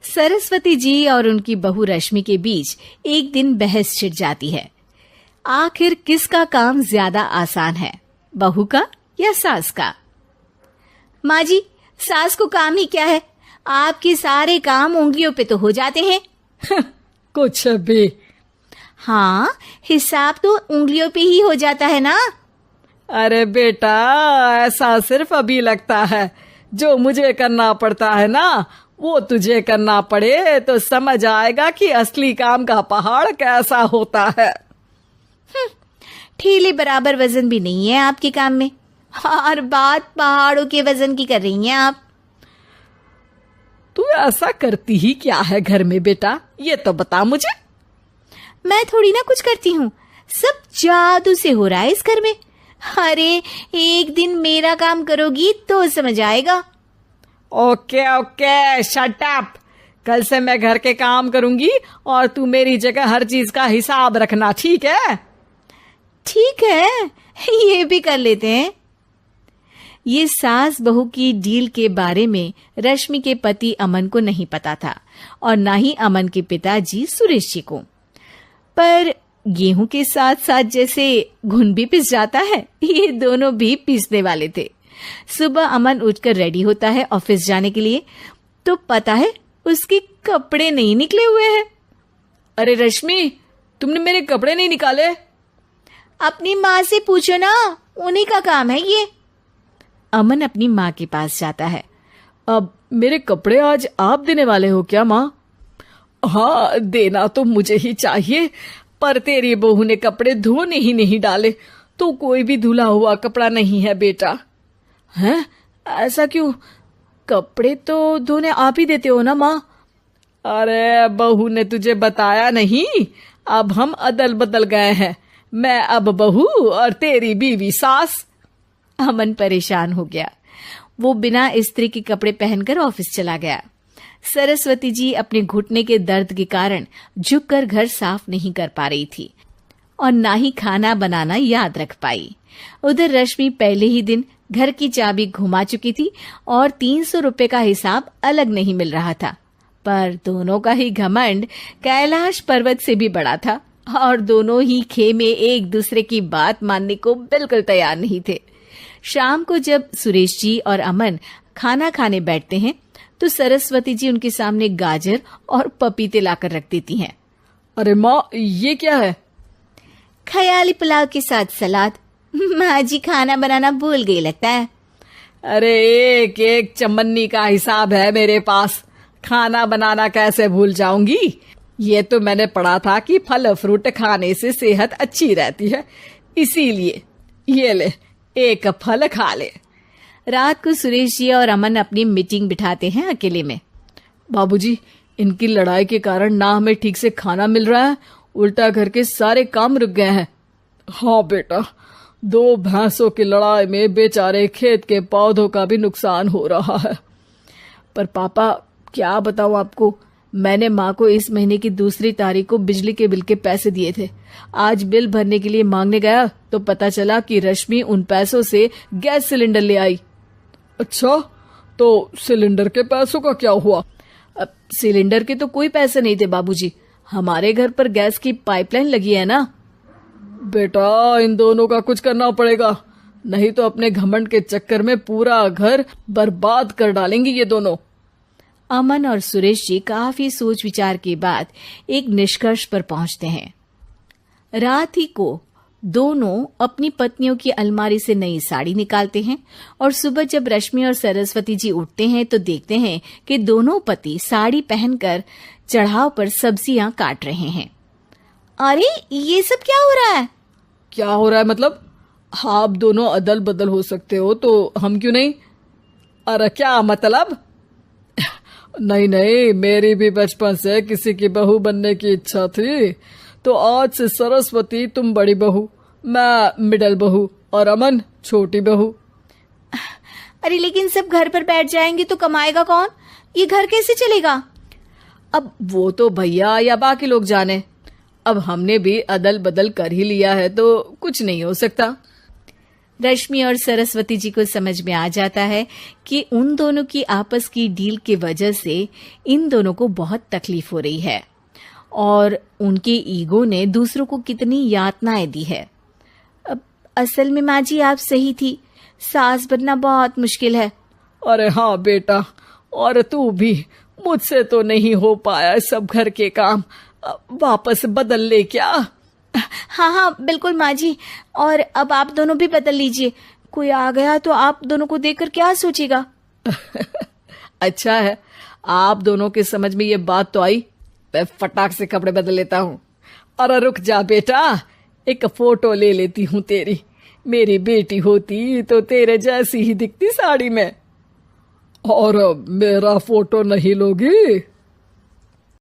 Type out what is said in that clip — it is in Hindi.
सरस्वती जी और उनकी बहू रश्मि के बीच एक दिन बहस छिड़ जाती है। आखिर किसका काम ज्यादा आसान है, बहू का या सास का? माँ जी, सास को काम ही क्या है, आपके सारे काम उंगलियों पे तो हो जाते हैं। कुछ भी। हाँ, हिसाब तो उंगलियों पे ही हो जाता है ना। अरे बेटा, ऐसा सिर्फ अभी लगता है। जो मुझे करना पड़ता है ना, वो तुझे करना पड़े तो समझ आएगा कि असली काम का पहाड़ कैसा होता है। ठेले बराबर वजन भी नहीं है आपके काम में, और बात पहाड़ों के वजन की कर रही हैं आप। तू ऐसा करती ही क्या है घर में बेटा, ये तो बता मुझे। मैं थोड़ी ना कुछ करती हूँ, सब जादू से हो रहा है इस घर में। अरे एक दिन मेरा काम करोगी तो समझ आएगा। Okay okay, shut up. कल से मैं घर के काम करूंगी और तू मेरी जगह हर चीज का हिसाब रखना, ठीक है? ठीक है, ये भी कर लेते हैं। ये सास बहू की डील के बारे में रश्मि के पति अमन को नहीं पता था और ना ही अमन के पिताजी सुरेश जी को। पर गेहूं के साथ साथ जैसे घुन भी पिस जाता है, ये दोनों भी पीसने वाले थे। सुबह अमन उठकर रेडी होता है ऑफिस जाने के लिए, तो पता है उसके कपड़े नहीं निकले हुए हैं। अरे रश्मि, तुमने मेरे कपड़े नहीं निकाले? अपनी माँ से पूछो ना, उन्हीं का काम है ये। अमन अपनी माँ के पास जाता है। अब मेरे कपड़े आज आप देने वाले हो क्या माँ? हाँ, देना तो मुझे ही चाहिए, पर तेरी बहू ने कपड़े धोने ही नहीं डाले, तो कोई भी धुला हुआ कपड़ा नहीं है बेटा। हैं? ऐसा क्यों? कपड़े तो धोने आप ही देते हो ना माँ? अरे बहू ने तुझे बताया नहीं, अब हम अदल बदल गए हैं। मैं अब बहू और तेरी बीवी सास। अमन परेशान हो गया। वो बिना इस्त्री के कपड़े पहनकर ऑफिस चला गया। सरस्वती जी अपने घुटने के दर्द के कारण झुककर घर साफ नहीं कर पा रही थी और ना ही खाना बनाना याद रख पाई। उधर रश्मि पहले ही दिन घर की चाबी घुमा चुकी थी और 300 रुपए का हिसाब अलग नहीं मिल रहा था। पर दोनों का ही घमंड कैलाश पर्वत से भी बड़ा था और दोनों ही खेमे एक दूसरे की बात मानने को बिल्कुल तैयार नहीं थे। शाम को जब सुरेश जी और अमन खाना खाने बैठते हैं तो सरस्वती जी उनके सामने गाजर और पपीते लाकर रख देती हैं। अरे माँ, ये क्या है? ख्याली पुलाव के साथ सलाद। माँ जी खाना बनाना भूल गई लगता है। अरे एक एक चमन्नी का हिसाब है मेरे पास, खाना बनाना कैसे भूल जाऊंगी? ये तो मैंने पढ़ा था कि फल फ्रूट खाने से सेहत अच्छी रहती है, इसीलिए ये ले, एक फल खा ले। रात को सुरेश जी और अमन अपनी मीटिंग बिठाते हैं अकेले में। बाबूजी, इनकी लड़ाई के कारण ना हमें ठीक से खाना मिल रहा है, उल्टा घर के सारे काम रुक गए हैं। हाँ बेटा, 2 भैंसों की लड़ाई में बेचारे खेत के पौधों का भी नुकसान हो रहा है। पर पापा, क्या बताऊं आपको, मैंने माँ को इस महीने की 2 तारीख को बिजली के बिल के पैसे दिए थे। आज बिल भरने के लिए मांगने गया तो पता चला कि रश्मि उन पैसों से गैस सिलेंडर ले आई। अच्छा, तो सिलेंडर के पैसों का क्या हुआ? अब सिलेंडर के तो कोई पैसे नहीं थे बाबूजी, हमारे घर पर गैस की पाइपलाइन लगी है ना। बेटा, इन दोनों का कुछ करना पड़ेगा, नहीं तो अपने घमंड के चक्कर में पूरा घर बर्बाद कर डालेंगी ये दोनों। अमन और सुरेश जी काफी सोच विचार के बाद एक निष्कर्ष पर पहुंचते हैं। रात ही को दोनों अपनी पत्नियों की अलमारी से नई साड़ी निकालते हैं और सुबह जब रश्मि और सरस्वती जी उठते हैं तो देखते हैं कि दोनों पति साड़ी पहनकर चढ़ाव पर सब्जियां काट रहे हैं। अरे ये सब क्या हो रहा है? क्या हो रहा है मतलब? आप दोनों अदल बदल हो सकते हो तो हम क्यों नहीं? अरे क्या मतलब? नहीं नहीं, मेरी भी बचपन से किसी की बहू बनने की इच्छा थी, तो आज से सरस्वती तुम बड़ी बहू, मैं मिडल बहू और अमन छोटी बहू। अरे लेकिन सब घर पर बैठ जाएंगे तो कमाएगा कौन? ये घर कैसे चलेगा? अब वो तो भैया या बाकी लोग जाने, अब हमने भी अदल बदल कर ही लिया है तो कुछ नहीं हो सकता। रश्मि और सरस्वती जी को समझ में आ जाता है कि उन दोनों की आपस की डील के वजह से इन दोनों को बहुत तकलीफ हो रही है और उनके ईगो ने दूसरों को कितनी यातनाएं दी है। अब असल में माँ जी आप सही थी, सास बनना बहुत मुश्किल है। अरे हाँ बेटा, और तू भी, मुझसे तो नहीं हो पाया सब घर के काम, वापस बदल ले क्या? हाँ हाँ बिल्कुल माँ जी, और अब आप दोनों भी बदल लीजिए। कोई आ गया तो आप दोनों को देखकर क्या सोचेगा? अच्छा है, आप दोनों के समझ में ये बात तो आई। मैं फटाक से कपड़े बदल लेता हूँ। अरे रुक जा बेटा, एक फोटो ले लेती हूँ तेरी। मेरी बेटी होती तो तेरे जैसी ही दिखती साड़ी में। और मेरा फोटो नहीं लोगी?